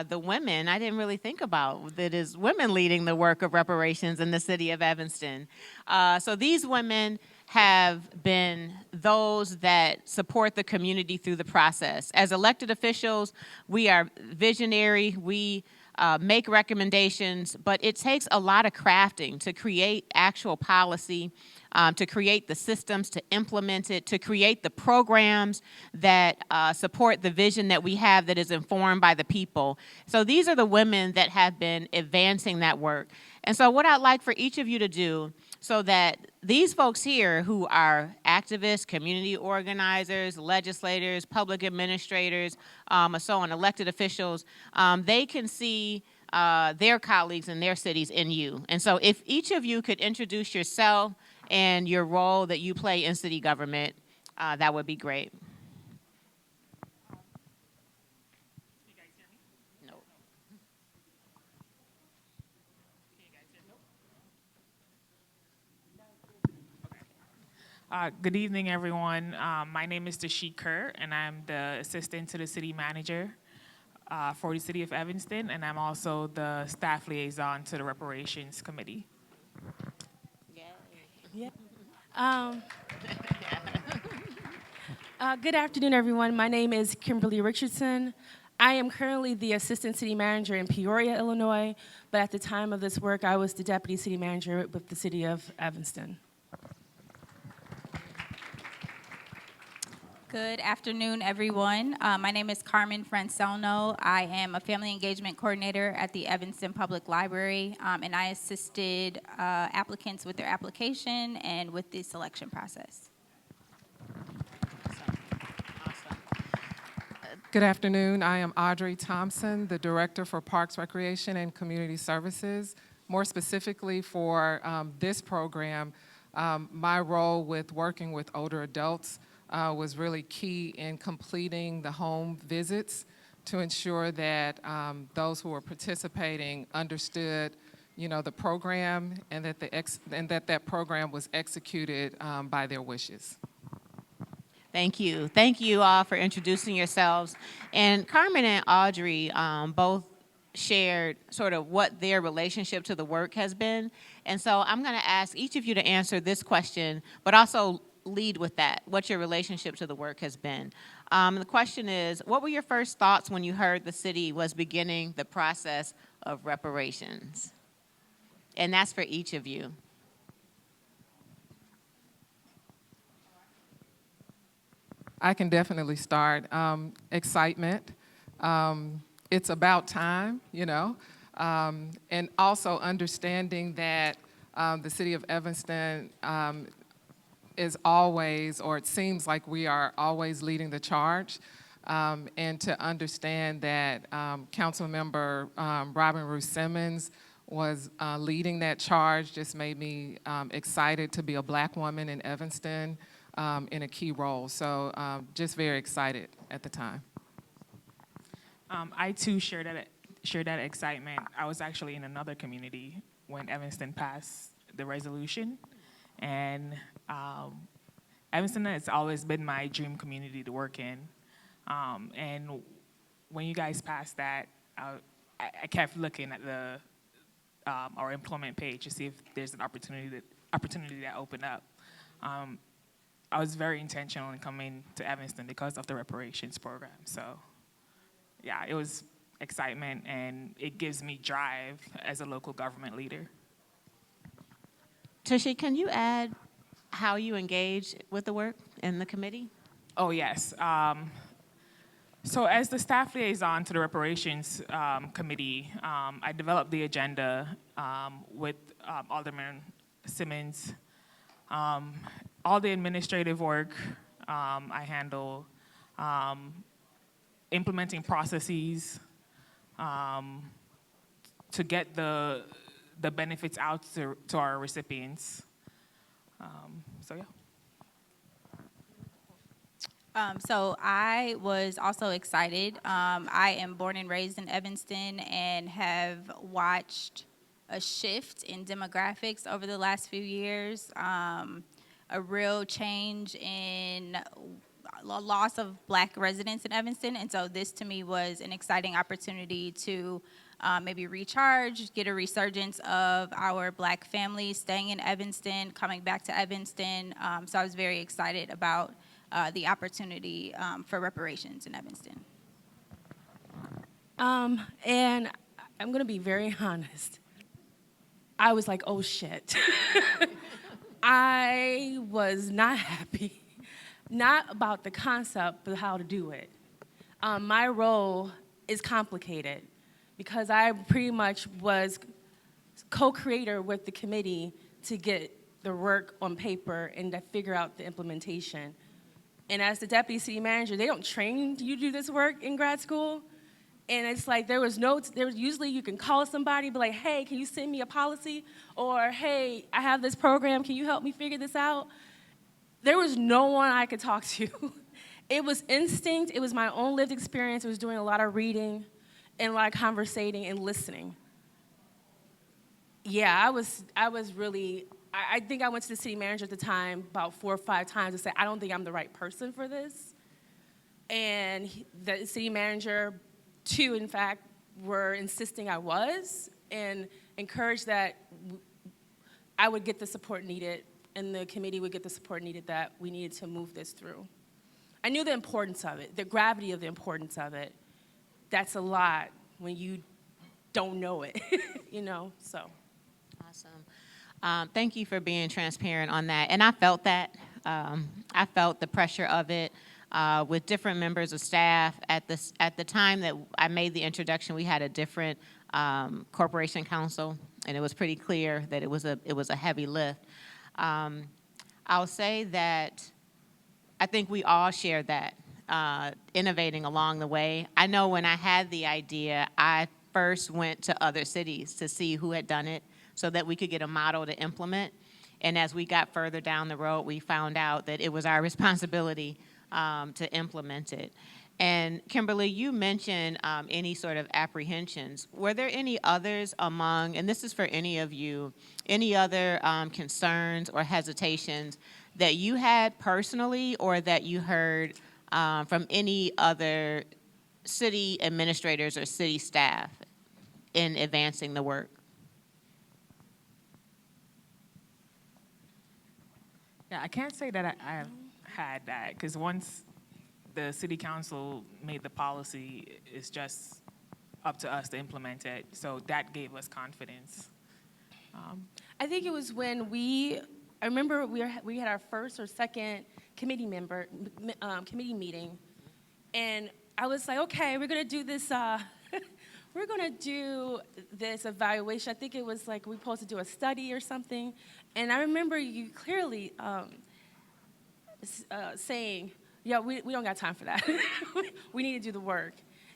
the women. I didn't really think about that is women leading the work of reparations in the city of Evanston. So these women have been those that support the community through the process. As elected officials, we are visionary. We make recommendations, but it takes a lot of crafting to create actual policy, to create the systems, to implement it, to create the programs that support the vision that we have that is informed by the people. So these are the women that have been advancing that work. And so what I'd like for each of you to do so that these folks here who are activists, community organizers, legislators, public administrators, so on, elected officials, they can see their colleagues in their cities in you. And so if each of you could introduce yourself and your role that you play in city government, that would be great. Can you guys hear me? No. Can you guys hear me? Good evening, everyone. My name is Dashik Kerr, and I'm the assistant to the city manager for the city of Evanston, and I'm also the staff liaison to the reparations committee. Yeah. Good afternoon, everyone. My name is Kimberly Richardson. I am currently the assistant city manager in Peoria, Illinois, but at the time of this work, I was the deputy city manager with the city of Evanston. Good afternoon, everyone. My name is Carmen Francelno. I am a family engagement coordinator at the Evanston Public Library, and I assisted applicants with their application and with the selection process. Awesome. Good afternoon. I am Audrey Thompson, the Director for Parks, Recreation, and Community Services. More specifically for this program, my role with working with older adults was really key in completing the home visits to ensure that those who were participating understood, the program and that that program was executed by their wishes. Thank you. Thank you all for introducing yourselves. And Carmen and Audrey both shared sort of what their relationship to the work has been. And so I'm going to ask each of you to answer this question, but also lead with that, what your relationship to the work has been. The question is, what were your first thoughts when you heard the city was beginning the process of reparations? And that's for each of you. I can definitely start. Excitement. It's about time, and also understanding that the city of Evanston is always, or it seems like we are always leading the charge, and to understand that Councilmember Robin Ruth Simmons was leading that charge just made me excited to be a Black woman in Evanston in a key role. So just very excited at the time. I too share that excitement. I was actually in another community when Evanston passed the resolution, and Evanston has always been my dream community to work in. And when you guys passed that, I kept looking at our employment page to see if there's an opportunity that opened up. I was very intentional in coming to Evanston because of the reparations program. So, yeah, it was excitement, and it gives me drive as a local government leader. Tushy, can you add how you engage with the work in the committee? Oh, yes. So as the staff liaison to the reparations committee, I developed the agenda with Alderman Simmons. All the administrative work I handle, implementing processes to get the benefits out to our recipients. So, yeah. So I was also excited. I am born and raised in Evanston and have watched a shift in demographics over the last few years, a real change in loss of Black residents in Evanston, and so this to me was an exciting opportunity to maybe recharge, get a resurgence of our Black families staying in Evanston, coming back to Evanston. So I was very excited about the opportunity for reparations in Evanston. And I'm gonna be very honest. I was like, oh shit. I was not happy, not about the concept, but how to do it. My role is complicated because I pretty much was co-creator with the committee to get the work on paper and to figure out the implementation. And as the deputy city manager, they don't train you to do this work in grad school. And it's like there was usually you can call somebody, be like, hey, can you send me a policy? Or, hey, I have this program, can you help me figure this out? There was no one I could talk to. It was instinct, it was my own lived experience, it was doing a lot of reading and a lot of conversating and listening. Yeah, I was really, I think I went to the city manager at the time about 4 or 5 times to say, I don't think I'm the right person for this. And the city manager, too, in fact, were insisting I was and encouraged that I would get the support needed and the committee would get the support needed that we needed to move this through. I knew the importance of it, the gravity of the importance of it. That's a lot when you don't know it, you know, so. Awesome. Thank you for being transparent on that. And I felt that. I felt the pressure of it. With different members of staff. At the time that I made the introduction, we had a different corporation counsel, and it was pretty clear that it was a heavy lift. I'll say that I think we all shared that, innovating along the way. I know when I had the idea, I first went to other cities to see who had done it so that we could get a model to implement. And as we got further down the road, we found out that it was our responsibility to implement it. And Kimberly, you mentioned any sort of apprehensions. Were there any others among, and this is for any of you, any other concerns or hesitations that you had personally or that you heard from any other city administrators or city staff in advancing the work? Yeah, I can't say that I had that, because once the city council made the policy, it's just up to us to implement it. So that gave us confidence. I think it was when I remember we had our first or second committee meeting, and I was like, okay, we're gonna do this. We're gonna do this evaluation. I think it was like we were supposed to do a study or something, and I remember you clearly saying, yeah, we don't got time for that. We need to do the work.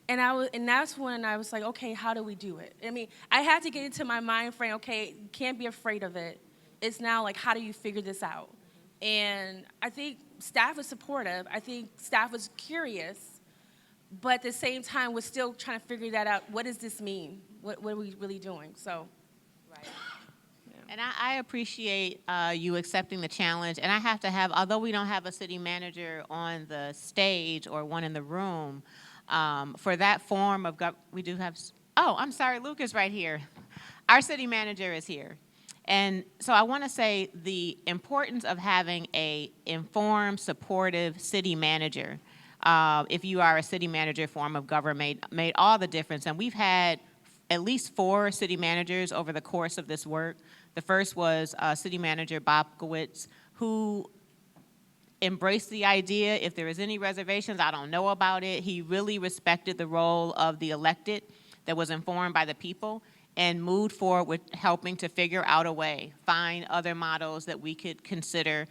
And that's when I was like, okay, how do we do it? I mean, I had to get into my mind frame, okay, can't be afraid of it. It's now like, how do you figure this out? And I think staff was supportive. I think staff was curious, but at the same time was still trying to figure that out. What does this mean? What are we really doing? So. Right. And I appreciate you accepting the challenge. And I have to have, although we don't have a city manager on the stage or one in the room, for that form of we do have, oh, I'm sorry, Luke is right here. Our city manager is here. And so I want to say the importance of having a informed, supportive city manager, if you are a city manager form of government, made all the difference. And we've had at least 4 city managers over the course of this work. The first was City Manager Bobkowitz, who embraced the idea, if there is any reservations, I don't know about it. He really respected the role of the elected that was informed by the people and moved forward with helping to figure out a way, find other models that we could consider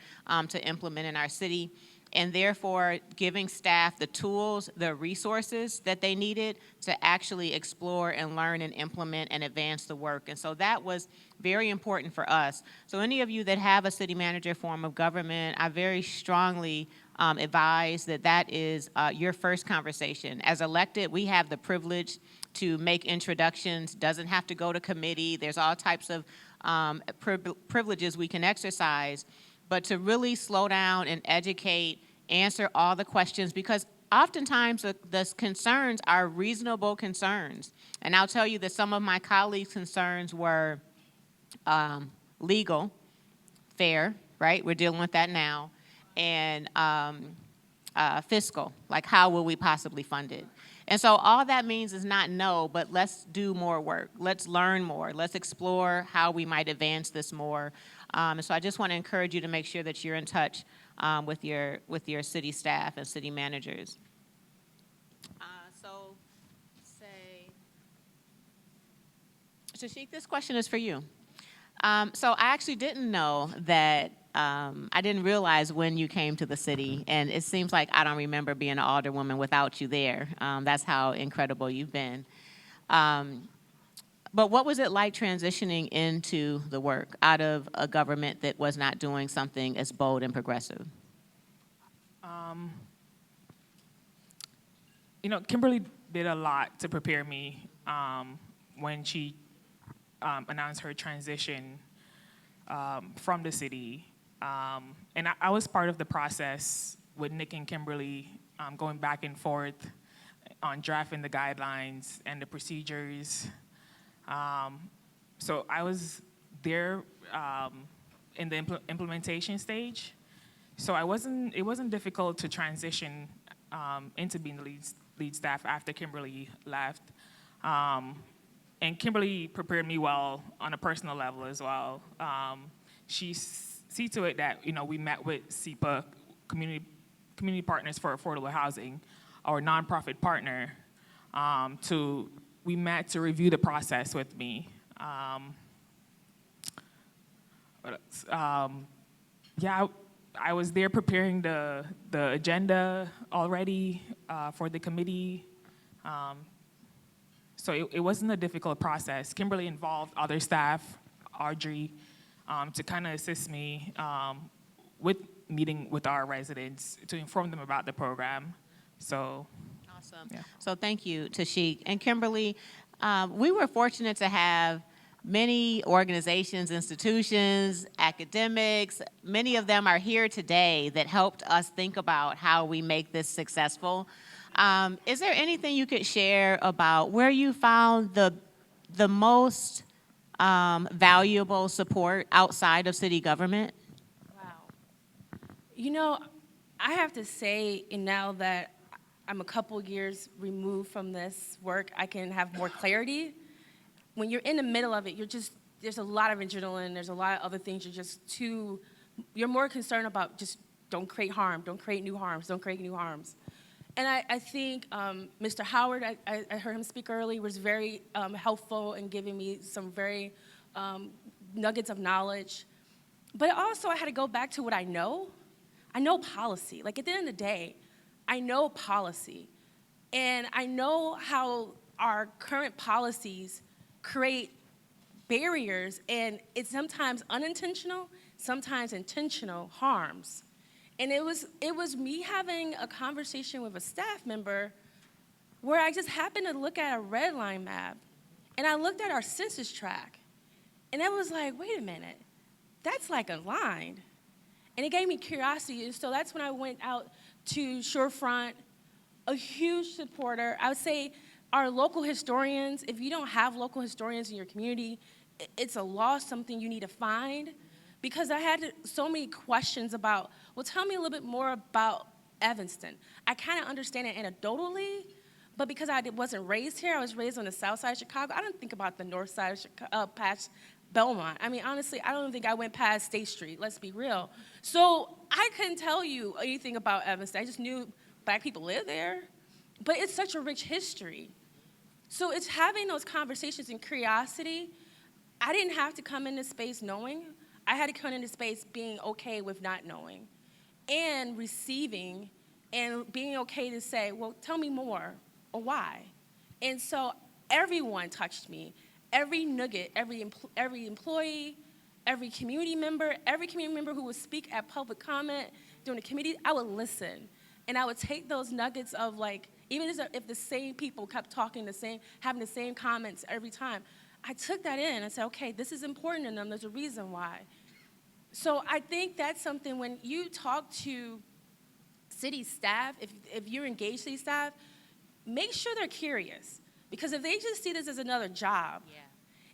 to implement in our city, and therefore giving staff the tools, the resources that they needed to actually explore and learn and implement and advance the work. And so that was very important for us. So any of you that have a city manager form of government, I very strongly advise that that is your first conversation. As elected, we have the privilege to make introductions, doesn't have to go to committee. There's all types of privileges we can exercise. But to really slow down and educate answer all the questions, because oftentimes the concerns are reasonable concerns. And I'll tell you that some of my colleagues' concerns were legal, fair, right? We're dealing with that now, and fiscal, like how will we possibly fund it? And so all that means is not no, but let's do more work. Let's learn more. Let's explore how we might advance this more. And so I just want to encourage you to make sure that you're in touch with your city staff and city managers. So say, Tashik, this question is for you. So I actually didn't know that, I didn't realize when you came to the city, and it seems like I don't remember being an alderwoman without you there. That's how incredible you've been. But what was it like transitioning into the work out of a government that was not doing something as bold and progressive? Kimberly did a lot to prepare me when she announced her transition from the city. And I was part of the process with Nick and Kimberly going back and forth on drafting the guidelines and the procedures. So I was there in the implementation stage. So it wasn't difficult to transition into being the lead staff after Kimberly left. And Kimberly prepared me well on a personal level as well. She see to it that we met with SEPA, Community Partners for Affordable Housing, our nonprofit partner. We met to review the process with me. I was there preparing the agenda already for the committee. So it wasn't a difficult process. Kimberly involved other staff, Audrey, to kind of assist me with meeting with our residents to inform them about the program. So, awesome. Yeah. So thank you, Tashik. And Kimberly, we were fortunate to have many organizations, institutions, academics, many of them are here today that helped us think about how we make this successful. Is there anything you could share about where you found the most valuable support outside of city government? Wow. I have to say, and now that I'm a couple years removed from this work, I can have more clarity. When you're in the middle of it, there's a lot of adrenaline, there's a lot of other things, you're more concerned about just don't create harm, don't create new harms. And I think Mr. Howard, I heard him speak earlier, was very helpful in giving me some very nuggets of knowledge. But also I had to go back to what I know. I know policy. Like at the end of the day, I know policy. And I know how our current policies create barriers, and it's sometimes unintentional, sometimes intentional harms. And it was me having a conversation with a staff member where I just happened to look at a red line map, and I looked at our census tract, and I was like, wait a minute, that's like a line. And it gave me curiosity, and so that's when I went out to Shorefront, a huge supporter. I would say our local historians, if you don't have local historians in your community, it's a loss, something you need to find. Because I had so many questions about, well, tell me a little bit more about Evanston. I kind of understand it anecdotally, but because I wasn't raised here, I was raised on the south side of Chicago, I didn't think about the north side of Chicago, past Belmont. I mean, honestly, I don't think I went past State Street, let's be real. So I couldn't tell you anything about Evanston. I just knew Black people live there, but it's such a rich history. So it's having those conversations and curiosity. I didn't have to come into space knowing. I had to come into space being okay with not knowing and receiving and being okay to say, well, tell me more or why. And so everyone touched me. Every nugget, every employee, every community member who would speak at public comment during the committee, I would listen. And I would take those nuggets of even if the same people kept talking having the same comments every time, I took that in and said, okay, this is important to them, there's a reason why. So I think that's something when you talk to city staff, if you're engaged city staff, make sure they're curious. Because if they just see this as another job,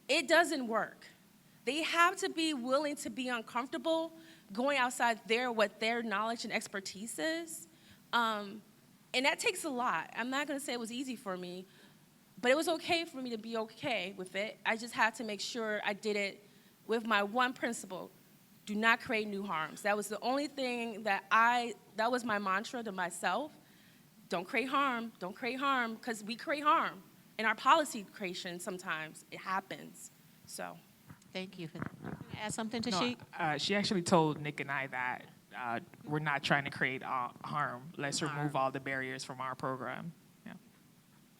it doesn't work. They have to be willing to be uncomfortable going outside what their knowledge and expertise is. And that takes a lot. I'm not going to say it was easy for me, but it was okay for me to be okay with it. I just had to make sure I did it with my one principle: do not create new harms. That was the only thing that was my mantra to myself. Don't create harm, because we create harm. In our policy creation, sometimes it happens, so. Thank you for that. Add something to No, Sheik? she actually told Nick and I that we're not trying to create harm. Let's remove all the barriers from our program. Yeah.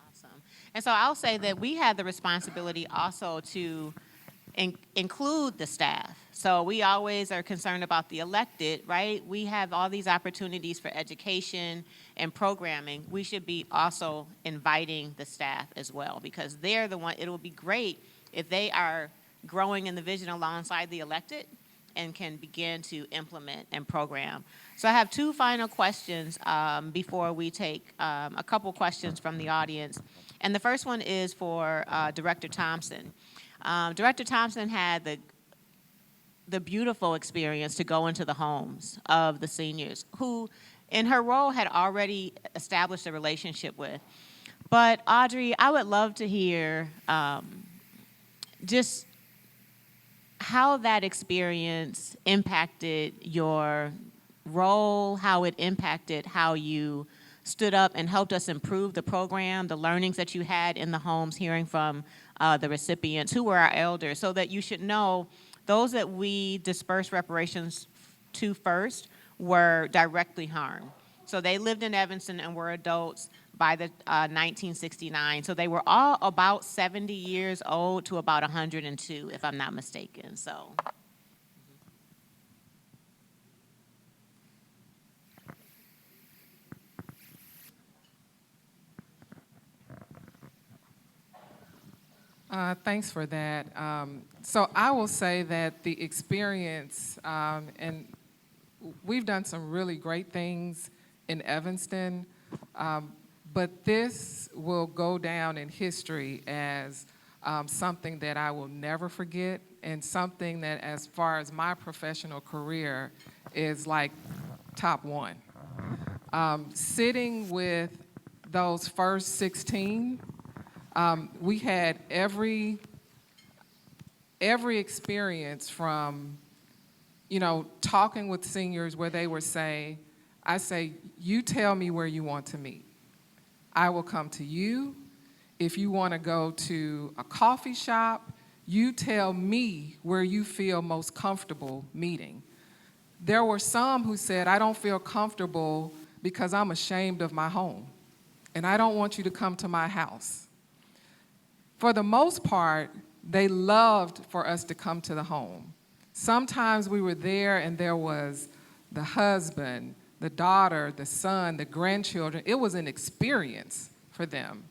Awesome. And so I'll say that we had the responsibility also to include the staff. So we always are concerned about the elected, right? We have all these opportunities for education and programming. We should be also inviting the staff as well, because they're the one. It'll be great if they are growing in the vision alongside the elected and can begin to implement and program. So I have two final questions before we take a couple questions from the audience. And the first one is for Director Thompson. Director Thompson had the beautiful experience to go into the homes of the seniors who, in her role, had already established a relationship with. But Audrey, I would love to hear just how that experience impacted your role, how it impacted how you stood up and helped us improve the program, the learnings that you had in the homes, hearing from the recipients who were our elders, so that you should know those that we dispersed reparations to first were directly harmed. So they lived in Evanston and were adults by the 1969. So they were all about 70 years old to about 102, if I'm not mistaken. So. Thanks for that. So I will say that the experience, and we've done some really great things in Evanston, but this will go down in history as something that I will never forget, and something that, as far as my professional career, is like top one. Sitting with those first 16, we had every experience from, talking with seniors where they would say, you tell me where you want to meet. I will come to you. If you want to go to a coffee shop, you tell me where you feel most comfortable meeting. There were some who said, I don't feel comfortable because I'm ashamed of my home, and I don't want you to come to my house. For the most part, they loved for us to come to the home. Sometimes we were there and there was the husband, the daughter, the son, the grandchildren. It was an experience for them.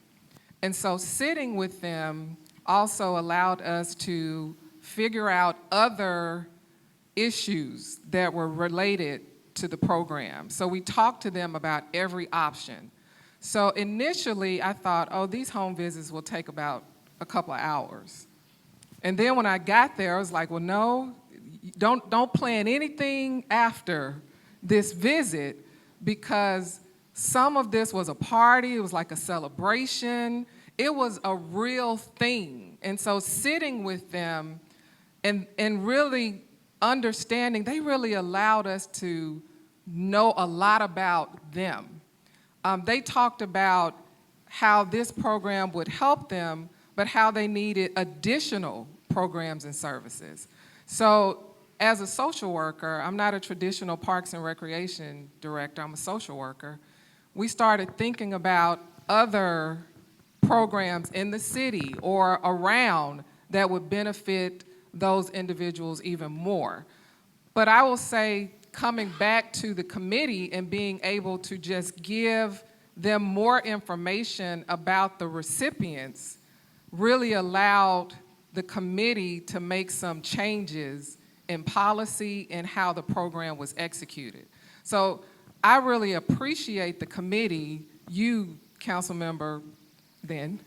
And so sitting with them also allowed us to figure out other issues that were related to the program. So we talked to them about every option. So initially I thought, these home visits will take about a couple of hours. And then when I got there, I was like, well, no, don't plan anything after this visit, because some of this was a party, it was like a celebration, it was a real thing. And so sitting with them and really understanding, they really allowed us to know a lot about them. They talked about how this program would help them, but how they needed additional programs and services. So as a social worker, I'm not a traditional Parks and Recreation director, I'm a social worker. We started thinking about other programs in the city or around that would benefit those individuals even more. But I will say, coming back to the committee and being able to just give them more information about the recipients really allowed the committee to make some changes in policy and how the program was executed. So I really appreciate the committee, you, council member, then,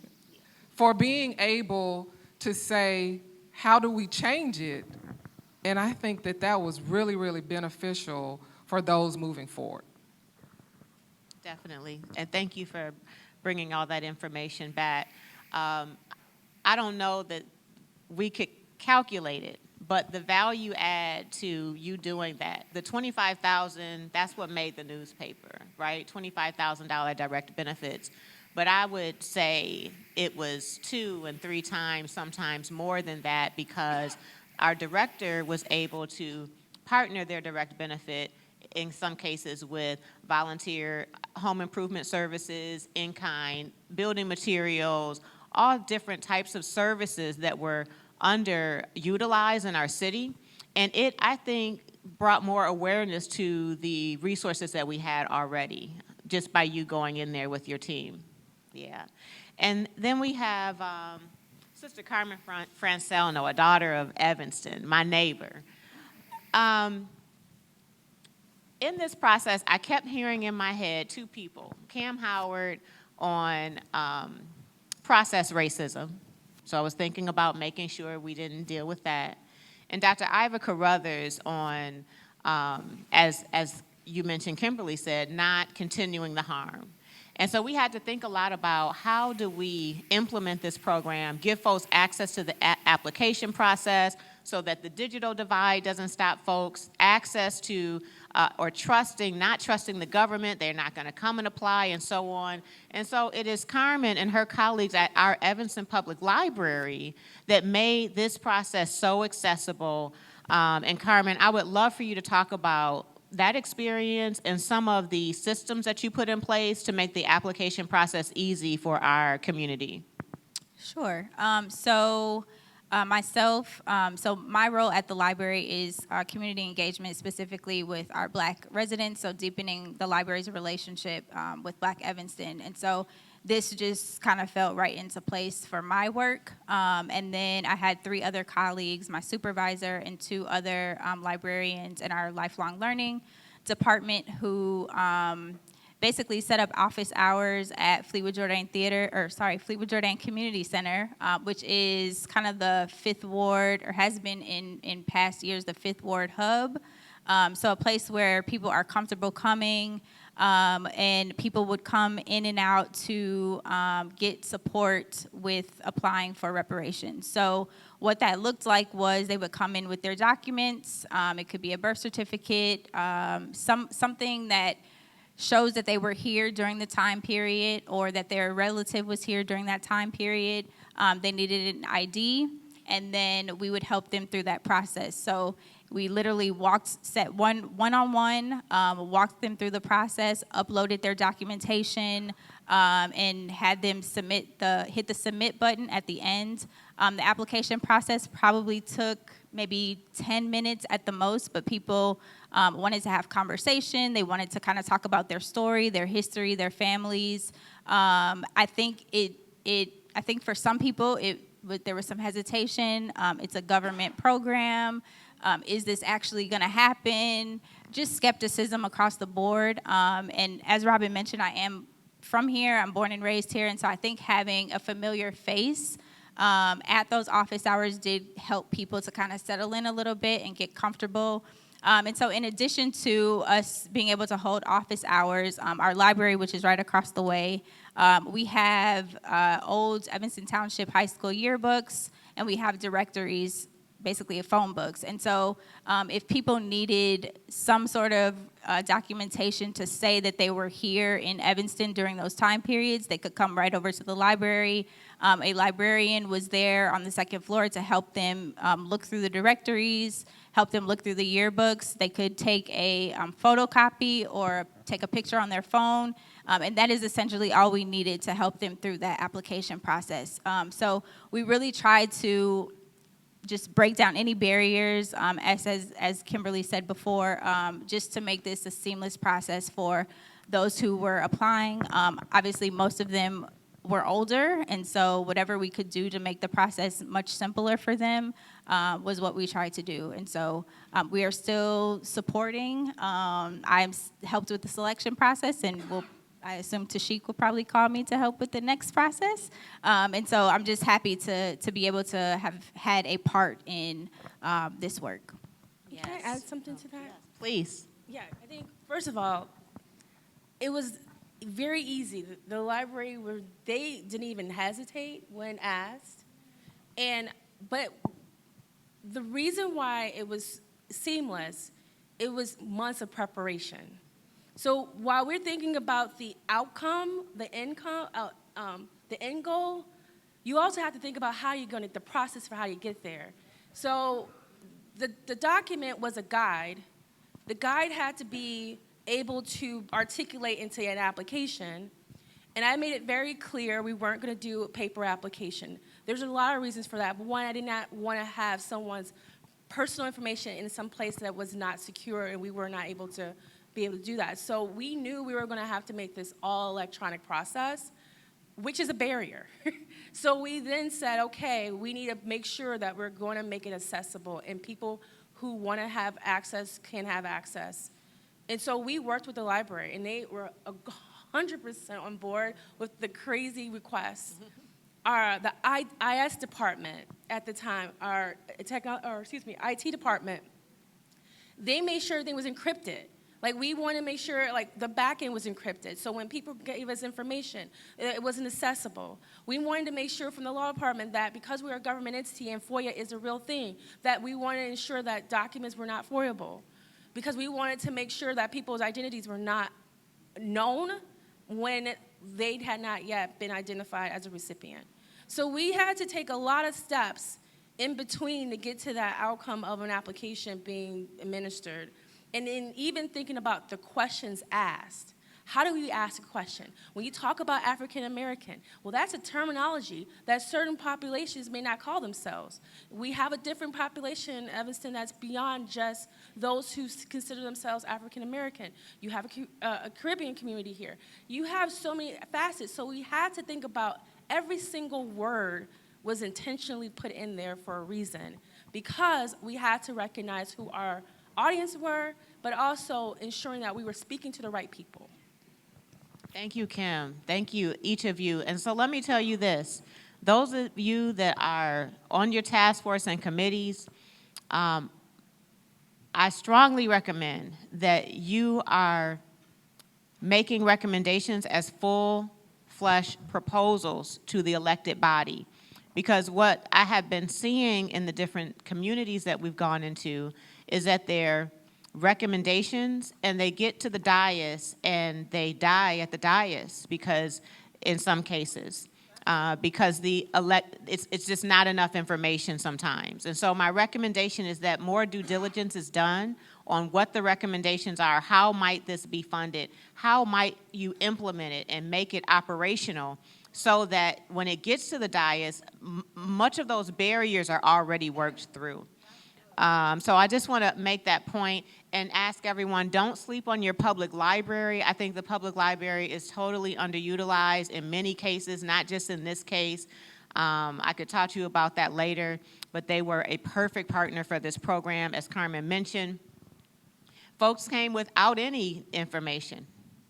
for being able to say, how do we change it? And I think that that was really, really beneficial for those moving forward. Definitely, and thank you for bringing all that information back. I don't know that we could calculate it, but the value add to you doing that, the $25,000, that's what made the newspaper, right? $25,000 direct benefits. But I would say it was 2 and 3 times, sometimes more than that, because our director was able to partner their direct benefit in some cases with volunteer home improvement services, in-kind, building materials, all different types of services that were underutilized in our city. And it, I think, brought more awareness to the resources that we had already, just by you going in there with your team. Yeah. And then we have Sister Carmen Francelno, a daughter of Evanston, my neighbor. In this process, I kept hearing in my head 2 people, Cam Howard on process racism. So I was thinking about making sure we didn't deal with that. And Dr. Iva Carruthers on, as you mentioned, Kimberly said, not continuing the harm. And so we had to think a lot about how do we implement this program, give folks access to the application process so that the digital divide doesn't stop folks, access to or not trusting the government, they're not going to come and apply, and so on. And so it is Carmen and her colleagues at our Evanston Public Library that made this process so accessible. And Carmen, I would love for you to talk about that experience and some of the systems that you put in place to make the application process easy for our community. Sure. So my role at the library is community engagement, specifically with our Black residents, so deepening the library's relationship with Black Evanston. And so this just kind of felt right into place for my work. And then I had 3 other colleagues, my supervisor and 2 other librarians in our lifelong learning department who basically set up office hours at Fleetwood Jourdain Community Center, which is kind of the 5th Ward, or has been in past years, the 5th Ward hub. So a place where people are comfortable coming, and people would come in and out to get support with applying for reparations. So what that looked like was they would come in with their documents. It could be a birth certificate, something that shows that they were here during the time period, or that their relative was here during that time period. They needed an ID, and then we would help them through that process. So we literally set one-on-one, walked them through the process, uploaded their documentation, and had them hit the submit button at the end. The application process probably took maybe 10 minutes at the most, but people wanted to have conversation. They wanted to kind of talk about their story, their history, their families. I think for some people there was some hesitation. It's a government program. Is this actually going to happen? Just skepticism across the board. And as Robin mentioned, I am from here. I'm born and raised here, and so I think having a familiar face at those office hours did help people to kind of settle in a little bit and get comfortable. And so in addition to us being able to hold office hours, our library, which is right across the way, we have old Evanston Township High School yearbooks, and we have directories, basically phone books. And so if people needed some sort of documentation to say that they were here in Evanston during those time periods, they could come right over to the library. A librarian was there on the 2nd floor to help them look through the directories, help them look through the yearbooks. They could take a photocopy or take a picture on their phone, and that is essentially all we needed to help them through that application process. So we really tried to just break down any barriers, as Kimberly said before, just to make this a seamless process for those who were applying. Obviously, most of them were older, and so whatever we could do to make the process much simpler for them was what we tried to do. And so we are still supporting. I've helped with the selection process, and I assume Tashik will probably call me to help with the next process. And so I'm just happy to be able to have had a part in this work. Can I add something to that? Please. Yeah, I think, first of all, it was very easy. The library, they didn't even hesitate when asked. But the reason why it was seamless, it was months of preparation. So while we're thinking about the outcome, the end goal, you also have to think about how you're going to, the process for how you get there. So the document was a guide. The guide had to be able to articulate into an application, and I made it very clear we weren't going to do a paper application. There's a lot of reasons for that, but one, I did not want to have someone's personal information in some place that was not secure, and we were not able to be able to do that. So we knew we were going to have to make this all electronic process, which is a barrier. So we then said, okay, we need to make sure that we're going to make it accessible, and people who want to have access can have access. And so we worked with the library, and they were 100% on board with the crazy requests. The IS department at the time, IT department, they made sure everything was encrypted. Like, we wanted to make sure, like, the back end was encrypted. So when people gave us information, it wasn't accessible. We wanted to make sure from the law department that because we're a government entity and FOIA is a real thing, that we wanted to ensure that documents were not FOIAble. Because we wanted to make sure that people's identities were not known when they had not yet been identified as a recipient. So we had to take a lot of steps in between to get to that outcome of an application being administered. And then even thinking about the questions asked. How do we ask a question? When you talk about African American, well, that's a terminology that certain populations may not call themselves. We have a different population in Evanston that's beyond just those who consider themselves African American. You have a Caribbean community here. You have so many facets, so we had to think about every single word was intentionally put in there for a reason, because we had to recognize who our audience were, but also ensuring that we were speaking to the right people. Thank you, Kim. Thank you, each of you. And so let me tell you this. Those of you that are on your task force and committees, I strongly recommend that you are making recommendations as full-fledged proposals to the elected body. Because what I have been seeing in the different communities that we've gone into is that they're recommendations and they get to the dais and they die at the dais, because in some cases, because it's just not enough information sometimes. And so my recommendation is that more due diligence is done on what the recommendations are. How might this be funded? How might you implement it and make it operational, so that when it gets to the dais, much of those barriers are already worked through. So I just want to make that point and ask everyone, don't sleep on your public library. I think the public library is totally underutilized in many cases, not just in this case. I could talk to you about that later, but they were a perfect partner for this program, as Carmen mentioned. Folks came without any information,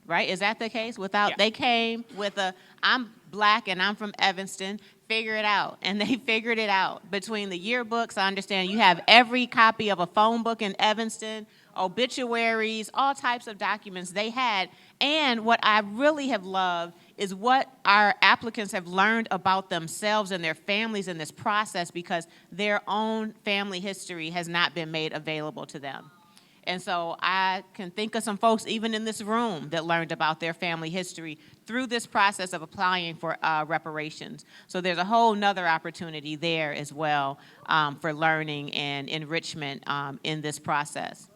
right? Is that the case? Yeah. They came with I'm Black and I'm from Evanston, figure it out. And they figured it out. Between the yearbooks, I understand you have every copy of a phone book in Evanston, obituaries, all types of documents they had. And what I really have loved is what our applicants have learned about themselves and their families in this process, because their own family history has not been made available to them. And so I can think of some folks even in this room that learned about their family history through this process of applying for reparations. So there's a whole nother opportunity there as well for learning and enrichment in this process.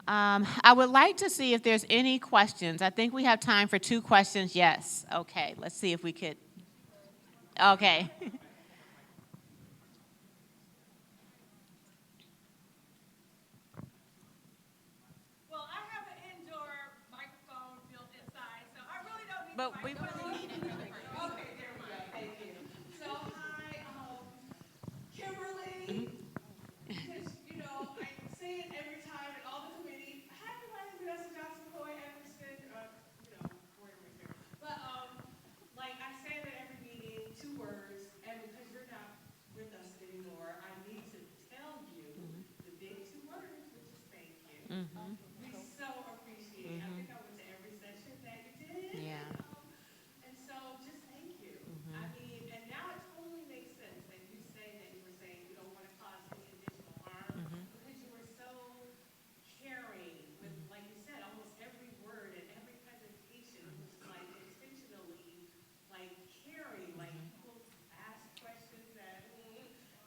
I would like to see if there's any questions. I think we have time for 2 questions. Yes. Okay. Let's see if we could. Okay. But we really need it. say it every time in all the committee. Hi, everybody, Vanessa Johnson, McCoy, Evanston, where am I here? But, like, I say it at every meeting, 2 words, and because you're not with us anymore, I need to tell you the big 2 words, which is thank you. We so appreciate it. I think I went to every session that you did. Yeah. And so just thank you. I mean, and now it totally makes sense that you say that you were saying you don't want to cause any additional harm because you were so caring with, like you said, almost every word and every presentation was like intentionally like caring, like people ask questions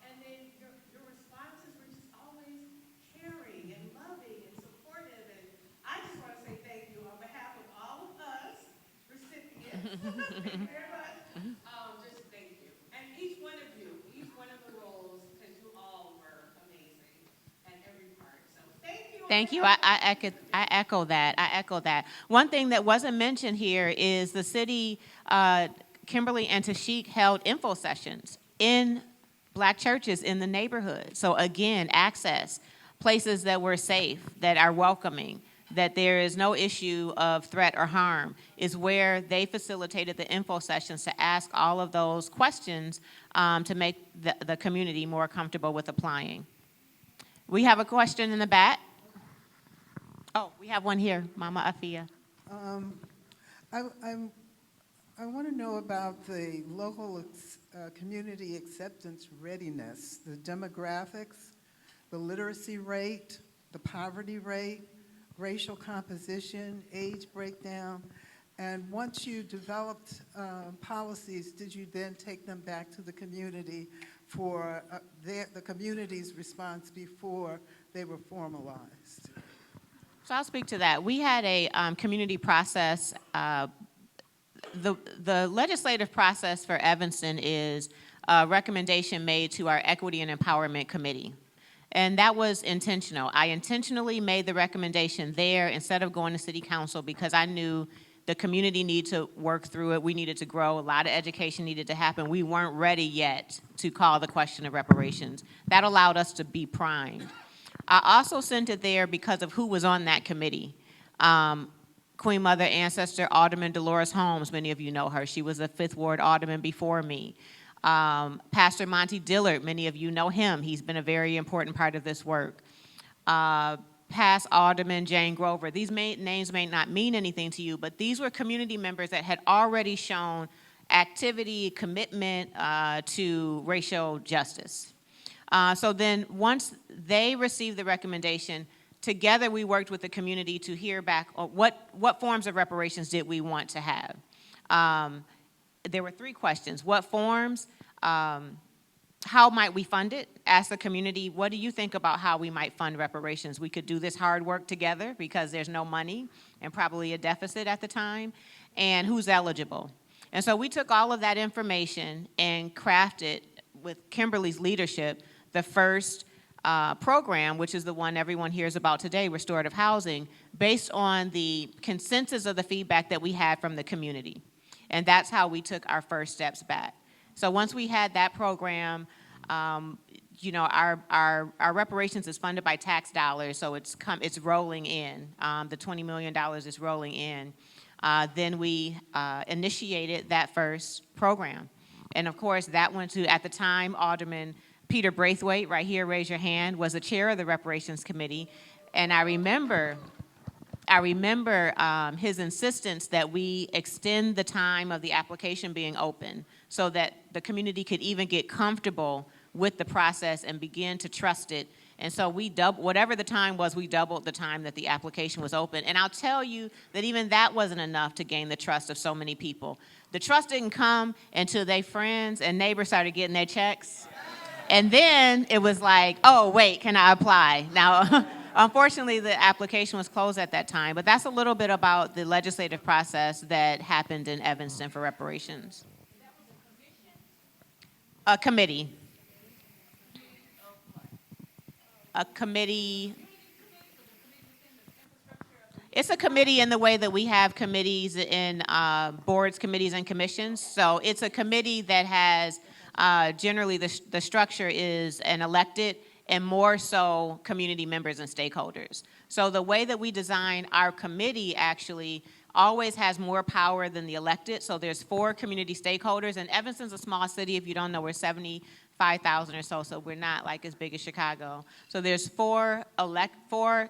and then your responses were just always caring and loving and supportive. And I just want to say thank you on behalf of all of us recipients. Thank you very much. Just thank you. And each one of you, each one of the roles, because you all were amazing at every part. So thank you. Thank you. I echo that. I echo that. One thing that wasn't mentioned here is the city, Kimberly and Tashik held info sessions in Black churches in the neighborhood. So again, access, places that were safe, that are welcoming, that there is no issue of threat or harm, is where they facilitated the info sessions to ask all of those questions to make the community more comfortable with applying. We have a question in the back. Oh, we have one here, Mama Afia. I want to know about the local community acceptance readiness, the demographics, the literacy rate, the poverty rate, racial composition, age breakdown, and once you developed policies, did you then take them back to the community for the community's response before they were formalized? So I'll speak to that. We had a community process. The legislative process for Evanston is a recommendation made to our Equity and Empowerment Committee. And that was intentional. I intentionally made the recommendation there instead of going to City Council because I knew the community needed to work through it. We needed to grow. A lot of education needed to happen. We weren't ready yet to call the question of reparations. That allowed us to be primed. I also sent it there because of who was on that committee. Queen Mother Ancestor Alderman Dolores Holmes, many of you know her. She was a 5th Ward Alderman before me. Pastor Monty Dillard, many of you know him. He's been a very important part of this work. Past Alderman Jane Grover. These names may not mean anything to you, but these were community members that had already shown activity, commitment to racial justice. So then once they received the recommendation, together we worked with the community to hear back what forms of reparations did we want to have. There were 3 questions. What forms? How might we fund it? Ask the community, what do you think about how we might fund reparations? We could do this hard work together because there's no money and probably a deficit at the time. And who's eligible? And so we took all of that information and crafted, with Kimberly's leadership, the first program, which is the one everyone hears about today, restorative housing, based on the consensus of the feedback that we had from the community. And that's how we took our first steps back. So once we had that program, you know, our reparations is funded by tax dollars, so it's rolling in. The $20 million is rolling in. Then we initiated that first program. And of course, that went to, at the time, Alderman Peter Braithwaite, right here, raise your hand, was the chair of the Reparations Committee. And I remember his insistence that we extend the time of the application being open so that the community could even get comfortable with the process and begin to trust it. And so we whatever the time was, we doubled the time that the application was open. And I'll tell you that even that wasn't enough to gain the trust of so many people. The trust didn't come until their friends and neighbors started getting their checks. And then it was like, oh, wait, can I apply? Now, unfortunately, the application was closed at that time. But that's a little bit about the legislative process that happened in Evanston for reparations. A committee. A committee. It's a committee in the way that we have committees in boards, committees, and commissions. So it's a committee that has generally the structure is an elected and more so community members and stakeholders. So the way that we design our committee actually always has more power than the elected. So there's 4 community stakeholders, and Evanston's a small city. If you don't know, we're 75,000 or so we're not like as big as Chicago. So there's 4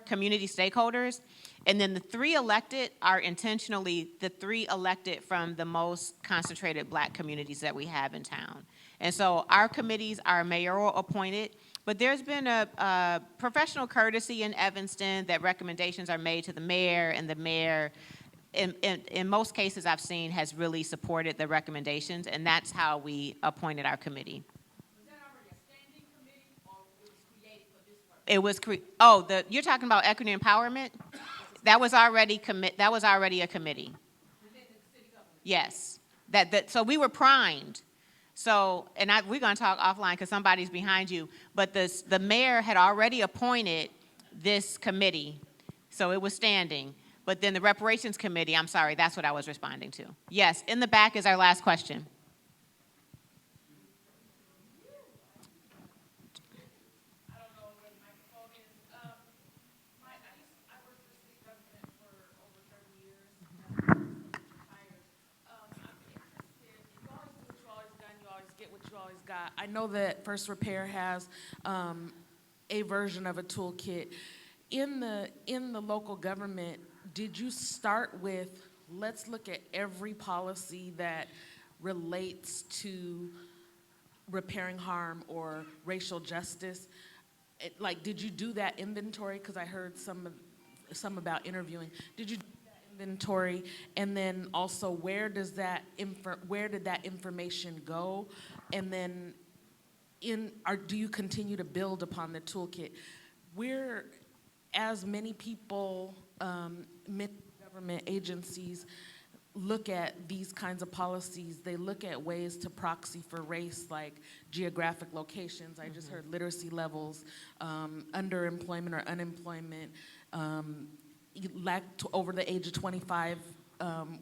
community stakeholders, and then the 3 elected are intentionally the 3 elected from the most concentrated Black communities that we have in town. And so our committees are mayoral appointed, but there's been a professional courtesy in Evanston that recommendations are made to the mayor, and the mayor, in most cases I've seen, has really supported the recommendations, and that's how we appointed our committee. Was that already a standing committee, or it was created for this purpose? You're talking about equity empowerment? That was already a committee. Within the city government? Yes. So we were primed. So, and we're going to talk offline because somebody's behind you, but the mayor had already appointed this committee, so it was standing. But then the reparations committee, I'm sorry, that's what I was responding to. Yes, in the back is our last question. I don't know where the microphone is. I worked for city government for over 30 years. Retired. I'm interested. You always do what you always done. You always get what you always got. I know that FirstRepair has a version of a toolkit. In the local government, did you start with, let's look at every policy that relates to repairing harm or racial justice? Did you do that inventory? Because I heard some about interviewing. Did you do that inventory? And then also, where did that information go? And then, do you continue to build upon the toolkit? As many people, government agencies look at these kinds of policies, they look at ways to proxy for race, like geographic locations. I just heard literacy levels, underemployment or unemployment, over the age of 25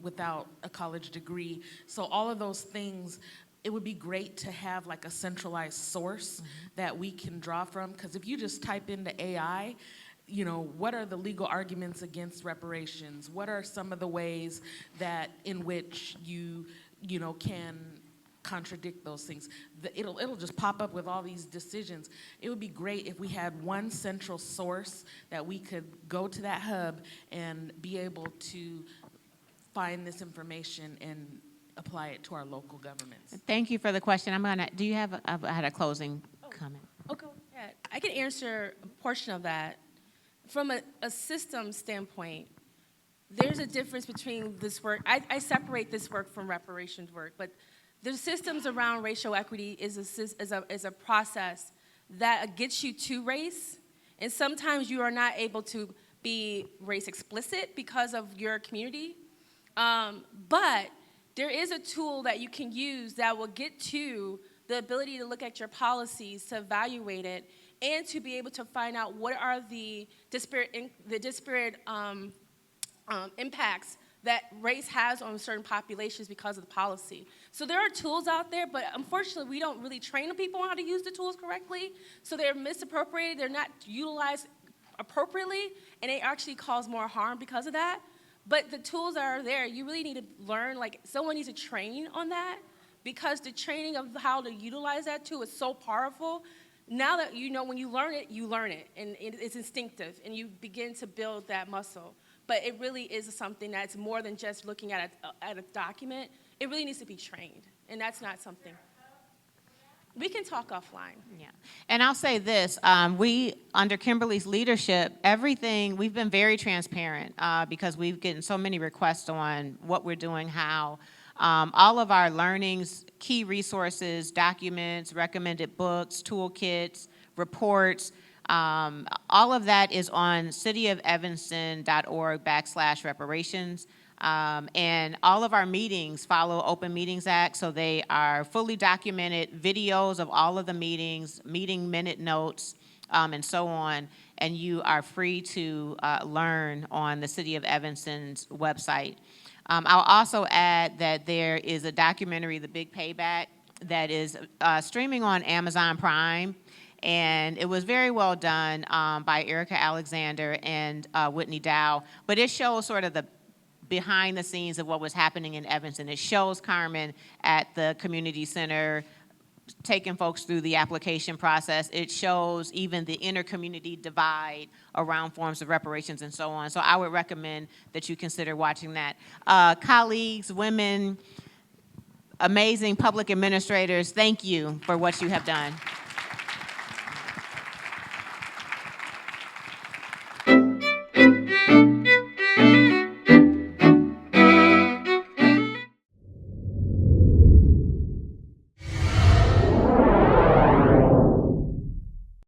without a college degree. So all of those things, it would be great to have like a centralized source that we can draw from, because if you just type into AI, what are the legal arguments against reparations? What are some of the ways in which you can contradict those things? It'll just pop up with all these decisions. It would be great if we had one central source that we could go to that hub and be able to find this information and apply it to our local governments. Thank you for the question. I had a closing comment. Okay, yeah, I can answer a portion of that. From a system standpoint, there's a difference between this work. I separate this work from reparations work, but the systems around racial equity is a process that gets you to race, and sometimes you are not able to be race explicit because of your community, but there is a tool that you can use that will get to the ability to look at your policies, to evaluate it, and to be able to find out what are the disparate impacts that race has on certain populations because of the policy. So there are tools out there, but unfortunately we don't really train people on how to use the tools correctly, so they're misappropriated, they're not utilized appropriately, and it actually cause more harm because of that. But the tools that are there, you really need to learn, someone needs to train on that, because the training of how to utilize that tool is so powerful. Now that when you learn it, and it's instinctive, and you begin to build that muscle. But it really is something that's more than just looking at a document. It really needs to be trained, and that's not something. We can talk offline. Yeah, and I'll say this, we, under Kimberly's leadership, we've been very transparent because we've gotten so many requests on what we're doing, how. All of our learnings, key resources, documents, recommended books, toolkits, reports, all of that is on cityofevanston.org/reparations. And all of our meetings follow Open Meetings Act, so they are fully documented videos of all of the meetings, meeting minute notes, and so on. And you are free to learn on the City of Evanston's website. I'll also add that there is a documentary, The Big Payback, that is streaming on Amazon Prime. And it was very well done by Erica Alexander and Whitney Dow. But it shows sort of the behind the scenes of what was happening in Evanston. It shows Carmen at the community center taking folks through the application process. It shows even the inter-community divide around forms of reparations and so on. So I would recommend that you consider watching that. Colleagues, women, amazing public administrators, thank you for what you have done.